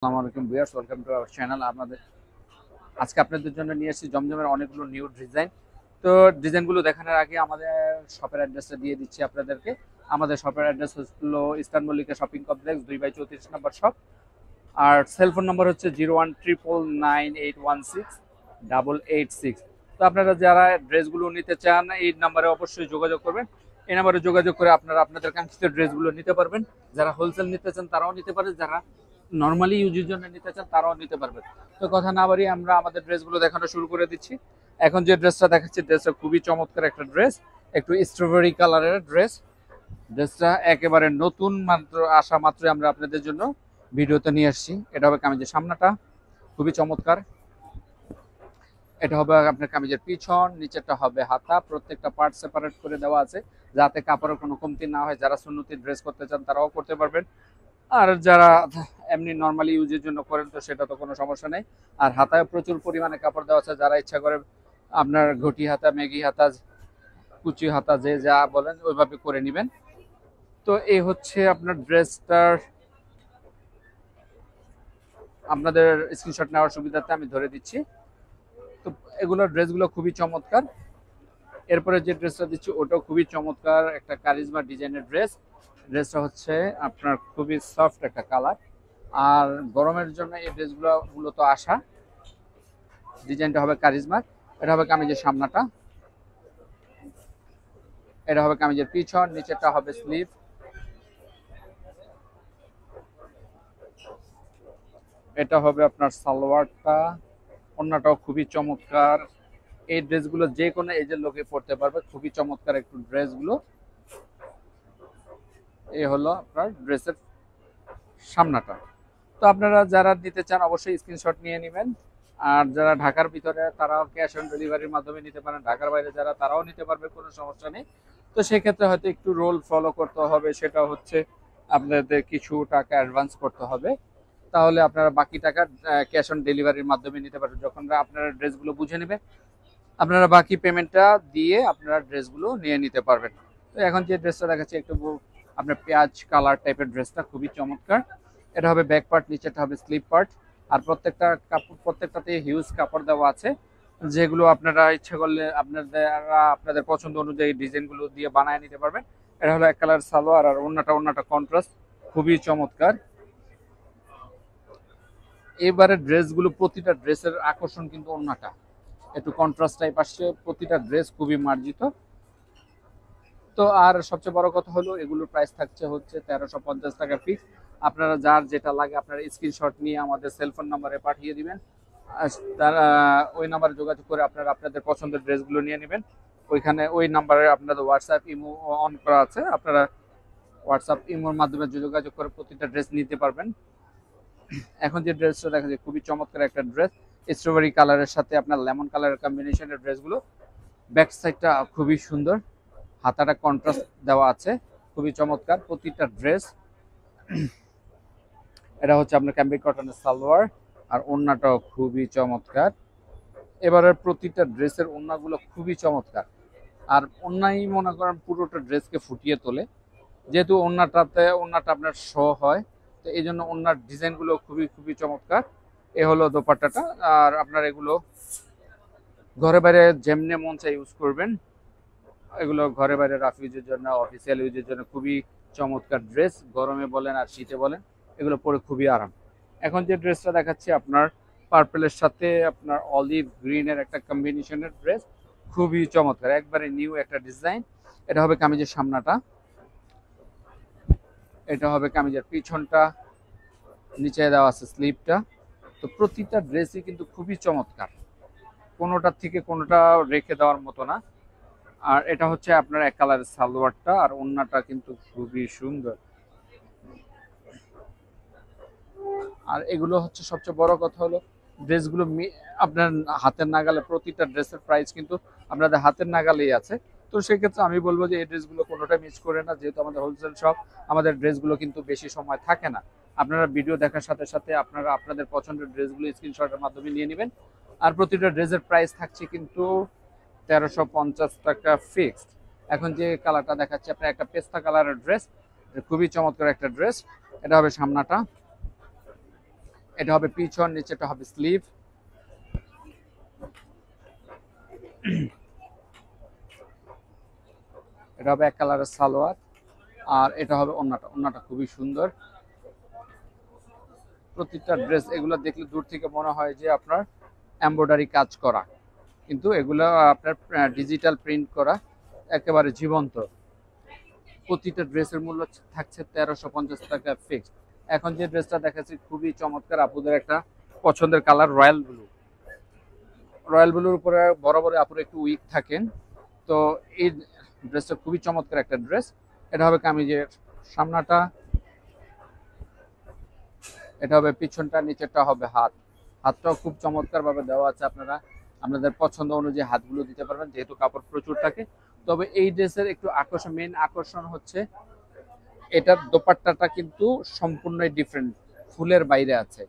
আসসালামু আলাইকুম viewers, welcome to our channel. আজকে আপনাদের জন্য নিয়ে এসেছি জমজমের অনেকগুলো নিউ ডিজাইন। তো ডিজাইনগুলো দেখানোর আগে আমাদের শপের অ্যাড্রেসটা দিয়ে দিচ্ছি আপনাদেরকে। আমাদের শপের অ্যাড্রেস হলো ইস্টার্ন মল্লিকা শপিং কমপ্লেক্স 2/34 নম্বর শপ। আর সেলফোন নম্বর হচ্ছে 0199816886। তো আপনারা যারা ড্রেসগুলো নিতে চান এই নাম্বারে অবশ্যই যোগাযোগ করবেন। এই নাম্বারে যোগাযোগ করে আপনারা আপনাদের কাঙ্ক্ষিত ড্রেসগুলো নিতে পারবেন। যারা হোলসেল নিতে চান তারাও নিতে পারেন, যারা নর্মালি ইউজের জন্য নিতে চান তারাও নিতে পারবেন। তো কথা না বাড়িয়ে আমরা আমাদের ড্রেসগুলো দেখানো শুরু করে দিচ্ছি। এখন যে ড্রেসটা দেখাচ্ছি, ড্রেসটা খুবই চমৎকার একটা ড্রেস, একটু স্ট্রবেরি কালারের ড্রেস। ড্রেসটা একেবারে নতুন, মাত্র আসা মাত্রই আমরা আপনাদের জন্য ভিডিওতে নিয়ে আসছি। এটা হবে কামিজের সামনাটা, খুবই চমৎকার। এটা হবে আপনার কামিজের পিছন, নিচেরটা হবে হাতা। প্রত্যেকটা পার্ট সেপারেট করে দেওয়া আছে যাতে কাপড়ের কোনো কমতি না হয়। যারা সুন্নতি ড্রেস করতে চান তারাও করতে পারবেন, আর যারা এমনি নর্মালি ইউজের জন্য করেন তো সেটা তো কোনো সমস্যা নেই। আর হাতায় প্রচুর পরিমাণে কাপড় দেওয়া আছে, যারা ইচ্ছা করে আপনার ঘটি হাতা, মেগি হাতা, কুচি হাতা যে যা বলেন ওইভাবে করে নেবেন। তো এই হচ্ছে আপনার ড্রেসটার। আপনাদের স্ক্রিনশট নেওয়ার সুবিধাতে আমি ধরে দিচ্ছি। তো এগুলো ড্রেসগুলো খুবই চমৎকার। এরপরে যে ড্রেসটা দিচ্ছি ওটাও খুবই চমৎকার, একটা কারিজমা ডিজাইনের ড্রেস। ড্রেসটা হচ্ছে আপনার খুবই সফট একটা কালার, আর গরমের জন্য এই ড্রেসগুলো মূলত আসা। ডিজাইনটা হবে কারিজমার। এটা হবে কামিজের সামনাটা, এটা হবে কামিজের পিছন, নিচেরটা হবে স্লিভ। এটা হবে আপনার সালোয়ারটা। ওড়নাটাও খুবই চমৎকার। এই ড্রেসগুলো যে কোনো এজের লোকে পড়তে পারবে, খুবই চমৎকার একটু ড্রেসগুলো। এই হলো আপনার ড্রেসের সামনাটা। তো আপনারা যারা নিতে চান অবশ্যই স্ক্রিনশট নিয়ে নেবেন। আর যারা ঢাকার ভিতরে তারাও ক্যাশ অন ডেলিভারির মাধ্যমে নিতে পারেন, ঢাকার বাইরে যারা তারাও নিতে পারবে, কোনো সমস্যা নেই। তো সেক্ষেত্রে হয়তো একটু রোল ফলো করতে হবে, সেটা হচ্ছে আপনাদের কিছু টাকা অ্যাডভান্স করতে হবে, তাহলে আপনারা বাকি টাকা ক্যাশ অন ডেলিভারির মাধ্যমে নিতে পারবেন। যখন আপনারা ড্রেসগুলো বুঝে নেবেন আপনারা বাকি পেমেন্টটা দিয়ে আপনারা ড্রেসগুলো নিয়ে নিতে পারবেন। তো এখন যে ড্রেসটা দেখাচ্ছি একটু আপনার পেঁয়াজ কালার টাইপের ড্রেসটা খুবই চমৎকার। এটা হবে ব্যাক পার্ট, নিচেটা হবে স্লিপ পার্ট। আর প্রত্যেকটা কাপড়, প্রত্যেকটাতে হিউজ কাপড় দেওয়া আছে, যেগুলো আপনারা ইচ্ছা করলে আপনাদের পছন্দ অনুযায়ী ডিজাইনগুলো দিয়ে বানায় নিতে পারবেন। এটা হলো এক কালার সালোয়ার, আর অন্যটা কন্ট্রাস্ট, খুবই চমৎকার। এবারে ড্রেসগুলো প্রতিটা ড্রেসের আকর্ষণ কিন্তু অন্যটা একটু কন্ট্রাস্ট টাইপ আসছে, প্রতিটা ড্রেস খুবই মার্জিত। তো আর সবচেয়ে বড় কথা হলো এগুলোর প্রাইস থাকছে হচ্ছে 1350 টাকা ফিক্স। আপনারা যার যেটা লাগে আপনারা স্ক্রিনশট নিয়ে আমাদের সেলফোন নাম্বারে পাঠিয়ে দিবেন। তারা ওই নাম্বারে যোগাযোগ করে আপনারা আপনাদের পছন্দের ড্রেসগুলো নিয়ে নেবেন। ওইখানে ওই নাম্বারে আপনাদের হোয়াটসঅ্যাপ ইমো অন করা আছে, আপনারা হোয়াটসঅ্যাপ ইমোর মাধ্যমে যোগাযোগ করে প্রতিটা ড্রেস নিতে পারবেন। এখন যে ড্রেসটা দেখা যায় খুবই চমৎকার একটা ড্রেস, স্ট্রবেরি কালারের সাথে আপনার লেমন কালারের কম্বিনেশনের ড্রেসগুলো। ব্যাক সাইডটা খুবই সুন্দর, হাতাটা কন্ট্রাস্ট দেওয়া আছে, খুবই চমৎকার প্রতিটা ড্রেস। এটা হচ্ছে আপনার ক্যাম্বিক কটনের সালোয়ার, আর ওড়নাটাও খুবই চমৎকার। এবারের প্রতিটা ড্রেসের ওড়নাগুলো খুবই চমৎকার, আর ওড়নাই মনে করেন পুরোটা ড্রেসকে ফুটিয়ে তোলে। যেহেতু ওড়নাটা আপনার শো হয়, তো এই জন্য ওড়নার ডিজাইনগুলো খুবই খুবই চমৎকার। এ হলো দোপাট্টাটা। আর আপনার এগুলো ঘরে বাইরে যেমনে মন চাই ইউজ করবেন। এগুলো ঘরে বাইরে রাফ ইউজের জন্য, অফিসিয়াল ইউজের জন্য খুবই চমৎকার ড্রেস। গরমে বলেন আর শীতে বলেন এগুলো পরে খুবই আরাম। এখন যে ড্রেসটা দেখাচ্ছি আপনার পার্পেলের সাথে আপনার অলিভ গ্রিনের একটা কম্বিনেশনের ড্রেস, খুবই চমৎকার, একবারে নিউ একটা ডিজাইন। এটা হবে কামিজের সামনাটা, এটা হবে কামিজের পিছনটা, নিচে দেওয়া আছে স্লিভটা। তো প্রতিটা ড্রেসই কিন্তু খুবই চমৎকার, কোনোটার থেকে কোনোটা রেখে দেওয়ার মতো না। আর এটা হচ্ছে আপনার এক কালারের সালোয়ারটা, আর ওড়নাটা কিন্তু খুবই সুন্দর। আর এগুলো হচ্ছে সবচেয়ে বড় কথা হলো ড্রেসগুলো আপনার হাতের নাগালে, প্রতিটা ড্রেসের প্রাইস কিন্তু আপনাদের হাতের নাগালেই আছে। তো সেক্ষেত্রে আমি বলবো যে এই ড্রেসগুলো কোনোটা মিস করে না, যেহেতু আমাদের হোলসেল শপ, আমাদের ড্রেসগুলো কিন্তু বেশি সময় থাকে না। আপনারা ভিডিও দেখার সাথে সাথে আপনারা আপনাদের পছন্দের ড্রেসগুলো স্ক্রিনশটের মাধ্যমে নিয়ে নেবেন। আর প্রতিটা ড্রেসের প্রাইস থাকছে কিন্তু 1350 টাকা ফিক্সড। এখন যে কালারটা দেখাচ্ছে আপনার একটা পেস্তা কালারের ড্রেস, খুবই চমৎকার একটা ড্রেস। এটা হবে সামনাটা, এটা হবে পিছন, নিচেটা হবে স্লিভ। এটা হবে এক কালারের সালোয়ার, আর এটা হবে ওড়নাটা। ওড়নাটা খুবই সুন্দর। প্রতিটা ড্রেস এগুলো দেখলে দূর থেকে মনে হয় যে আপনার এমব্রয়ডারি কাজ করা, কিন্তু এগুলো আপনার ডিজিটাল প্রিন্ট করা, একেবারে জীবন্ত। প্রতিটা ড্রেসের মূল্য থাকছে 1350 টাকা ফিক্সড। এখন যে ড্রেসটা দেখাচ্ছি খুবই চমৎকার, আপুদের একটা পছন্দের কালার রয়্যাল ব্লু। রয়্যাল ব্লুর উপরে বরাবর আপুরা একটু উইক থাকেন, তো এই ড্রেসটা খুবই চমৎকার একটা ড্রেস। এটা হবে কামিজের সামনাটা, এটা হবে পিছনটা, নিচেরটা হবে হাত। হাতটাও খুব চমৎকার ভাবে দেওয়া আছে, আপনারা আপনাদের পছন্দ অনুযায়ী হাতগুলো দিতে পারবেন, যেহেতু কাপড় প্রচুর থাকে। তবে এই ড্রেসের একটু আকর্ষণ, মেন আকর্ষণ হচ্ছে এটার দোপাট্টাটা কিন্তু সম্পূর্ণই ডিফারেন্ট, ফুলের বাইরে আছে।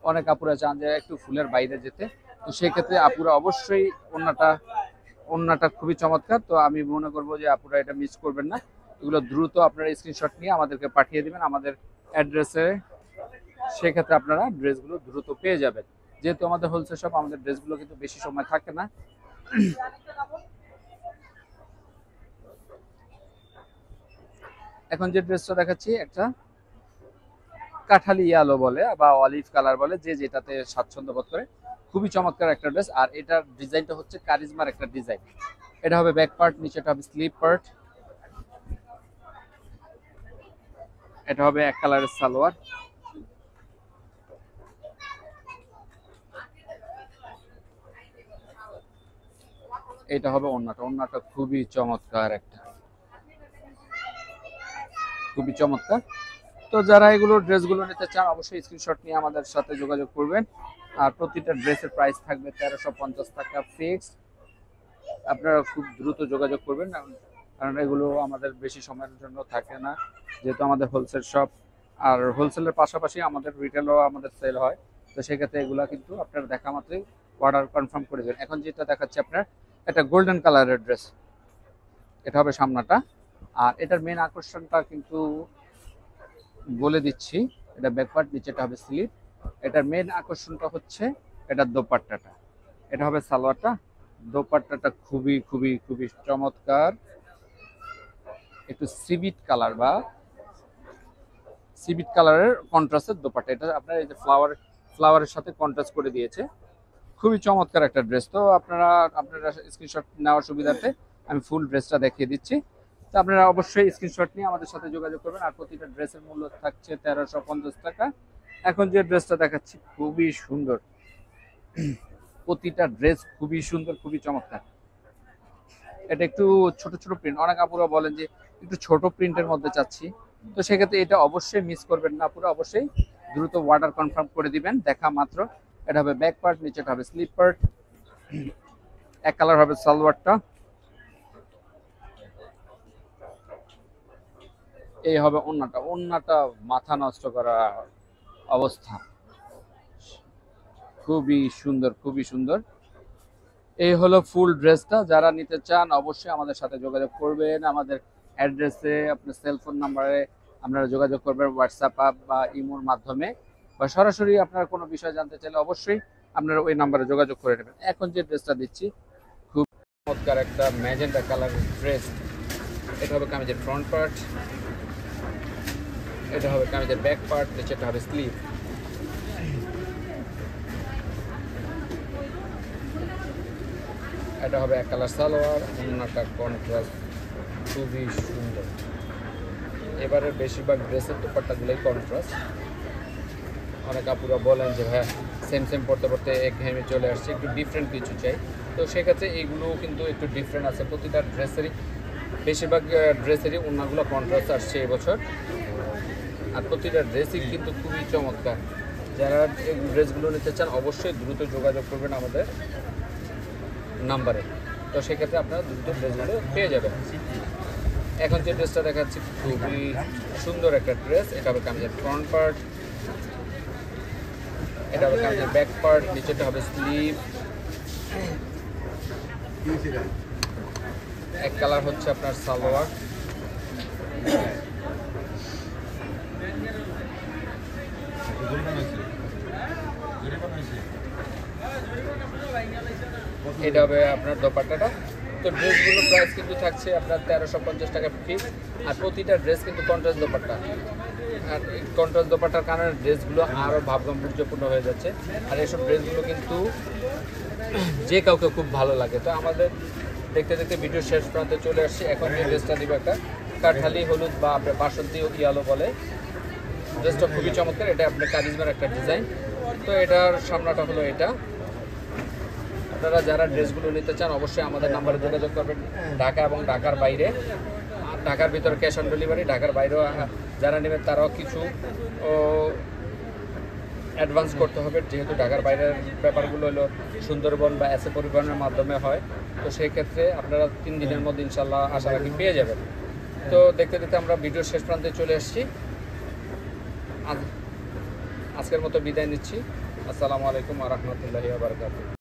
অনেক আপুরা চান যে একটু ফুলের বাইরে যেতে, তো সেই ক্ষেত্রে আপুরা অবশ্যই ওড়নাটা খুবই চমৎকার। তো আমি মনে করবো যে আপুরা এটা মিস করবেন না। এগুলো দ্রুত আপনারা স্ক্রিনশট নিয়ে আমাদেরকে পাঠিয়ে দিবেন আমাদের অ্যাড্রেসে, সেক্ষেত্রে আপনারা ড্রেসগুলো দ্রুত পেয়ে যাবেন। যেহেতু আমাদের হোলসেল শপ, আমাদের ড্রেসগুলো কিন্তু বেশি সময় থাকে না। এখন যে ড্রেসটা দেখাচ্ছি একটা কাঠালি ইয়ালো বলে বা অলিভ কালার বলে, যে যেটাতে স্বাচ্ছন্দ্য বোধ করে। খুবই চমৎকার একটা ড্রেস, আর এটার ডিজাইনটা হচ্ছে কারিজমার একটা ডিজাইন। এটা হবে ব্যাক পার্ট, নিচেটা হবে স্লিভ পার্ট। এটা হবে এক কালারের সালোয়ার। এটা হবে ওড়নাটা। ওড়নাটা খুবই চমৎকার একটা, খুবই চমৎকার। তো যারা এগুলো ড্রেসগুলো নিতে চান অবশ্যই স্ক্রিনশট নিয়ে আমাদের সাথে যোগাযোগ করবেন। আর প্রতিটা ড্রেসের প্রাইস থাকবে 1350 টাকা ফিক্সড। আপনারা খুব দ্রুত যোগাযোগ করবেন, কারণ এগুলো আমাদের বেশি সময়ের জন্য থাকে না, যেহেতু আমাদের হোলসেল শপ। আর হোলসেলের পাশাপাশি আমাদের রিটেলও আমাদের সেল হয়, তো সেক্ষেত্রে এগুলো কিন্তু আপনারা দেখা মাত্রই অর্ডার কনফার্ম করে দেবেন। এখন যেটা দেখাচ্ছে আপনার একটা গোল্ডেন কালারের ড্রেস, এটা হবে সামনাটা। আর এটার মেন আকর্ষণটা কিন্তু বলে দিচ্ছি, এটা ব্যাকপার্ট, নিচেটা হবে স্লিভ। এটার মেন আকর্ষণটা হচ্ছে এটার দোপাট্টাটা। এটা হবে সালোয়ারটা। দোপাট্টাটা খুবই খুবই খুবই চমৎকার, একটু সিভিট কালার বা সিভিট কালারের কন্ট্রাস্টের দোপাট্টা। এটা আপনার এই যে ফ্লাওয়ারের সাথে কন্ট্রাস্ট করে দিয়েছে। খুবই চমৎকার একটা ড্রেস। তো আপনারা স্ক্রিনশট নেওয়ার সুবিধার্থে আমি ফুল ড্রেসটা দেখিয়ে দিচ্ছি। তো আপনারা অবশ্যই স্ক্রিনশট নিয়ে আমাদের সাথে যোগাযোগ করবেন। আর প্রতিটা ড্রেসের মূল্য থাকছে 1350 টাকা। এখন যে ড্রেসটা দেখাচ্ছি খুবই সুন্দর, প্রতিটা ড্রেস খুবই সুন্দর, খুবই চমৎকার। এটা একটু ছোট ছোট প্রিন্ট, অনেক আপুরা বলেন যে একটু ছোট প্রিন্টের মধ্যে চাচ্ছি, তো সেক্ষেত্রে এটা অবশ্যই মিস করবেন না। আপুরা অবশ্যই দ্রুত অর্ডার কনফার্ম করে দিবেন দেখা মাত্র। এটা হবে ব্যাক পার্ট, নিচেটা হবে স্লিভ পার্ট। এক কালার হবে সালোয়ারটা। এই হবে ওড়নাটা। ওড়নাটা মাথা নষ্ট করা অবস্থা, খুবই সুন্দর, খুবই সুন্দর। এই হলো ফুল ড্রেসটা। যারা নিতে চান অবশ্যই আমাদের সাথে যোগাযোগ করবেন। আমাদের অ্যাড্রেসে, আপনার সেলফোন নাম্বারে আপনারা যোগাযোগ করবেন, হোয়াটসঅ্যাপ বা ইমোর মাধ্যমে, বা সরাসরি আপনারা কোনো বিষয় জানতে চাইলে অবশ্যই আপনারা ওই নাম্বারে যোগাযোগ করে নেবেন। এখন যে ড্রেসটা দিচ্ছি খুব চমৎকার একটা ম্যাজেন্টা কালারের ড্রেস। এটা হবে কামিজের ফ্রন্ট পার্ট, এটা হবে কামিজের ব্যাক পার্ট, নিচেটা হবে স্লিভ। এটা হবে এক কালার সালোয়ার। ওড়নাটা কন্ট্রাস্ট খুবই সুন্দর। এবারে বেশিরভাগ ড্রেসের দোপাট্টাগুলোই কন্ট্রাস্ট। অনেক আপুরা বলেন যে হ্যাঁ সেম সেম পড়তে পড়তে একঘেয়েমি চলে আসছে, একটু ডিফারেন্ট কিছু চাই। তো সেক্ষেত্রে এইগুলো কিন্তু একটু ডিফারেন্ট আছে। প্রতিটা ড্রেসেরই, বেশিরভাগ ড্রেসেরই ওড়নাগুলো কন্ট্রাস্ট আসছে এবছর। আর প্রতিটা ড্রেসই কিন্তু খুবই চমৎকার। যারা এই ড্রেসগুলো নিতে চান অবশ্যই দ্রুত যোগাযোগ করবেন আমাদের নাম্বারে, তো সেক্ষেত্রে আপনারা দ্রুত ড্রেসগুলো পেয়ে যাবেন। এখন যে ড্রেসটা দেখাচ্ছি খুবই সুন্দর একটা ড্রেস। এটা হবে কামিজের ফ্রন্ট পার্ট, এটা হবে কামিজের ব্যাক পার্ট, নিচেটা হবে স্লিভ। এক কালার হচ্ছে আপনার সালোয়ার। এটা হবে আপনার দোপাট্টাটা। তো ড্রেসগুলোর প্রাইস কিন্তু থাকছে আপনার 1350 টাকা ফিক্স। আর প্রতিটা ড্রেস কিন্তু কন্ট্রাস্ট দোপাট্টা, আর এই কন্ট্রাস্ট দোপাট্টার কারণে ড্রেসগুলো আরও ভাবগাম্ভীর্যপূর্ণ হয়ে যাচ্ছে। আর এইসব ড্রেসগুলো কিন্তু যে কাউকে খুব ভালো লাগে। তো আমাদের দেখতে দেখতে ভিডিও শেষ প্রান্তে চলে আসছে। এখন যে ড্রেসটা দিব একটা কাঠালি হলুদ বা আপনার বাসন্তী ইয়ালো বলে, ড্রেসটা খুবই চমৎকার। এটা আপনার কারিজমার একটা ডিজাইন। তো এটার সামনাটা হলো এটা। আপনারা যারা ড্রেসগুলো নিতে চান অবশ্যই আমাদের নাম্বারে যোগাযোগ করবেন, ঢাকা এবং ঢাকার বাইরে। ঢাকার ভিতরে ক্যাশ অন ডেলিভারি, ঢাকার বাইরেও যারা নেবেন তারাও কিছু অ্যাডভান্স করতে হবে, যেহেতু ঢাকার বাইরের ব্যাপারগুলো হলো সুন্দরবন বা এসে পরিবহনের মাধ্যমে হয়। তো সেই ক্ষেত্রে আপনারা 3 দিনের মধ্যে ইনশাল্লাহ আশা রাখি পেয়ে যাবেন। তো দেখতে দেখতে আমরা ভিডিওর শেষ প্রান্তে চলে আসছি। আজকের মতো বিদায় নিচ্ছি। আসসালামু আলাইকুম ওয়া রাহমাতুল্লাহি ওয়া বারাকাতুহু।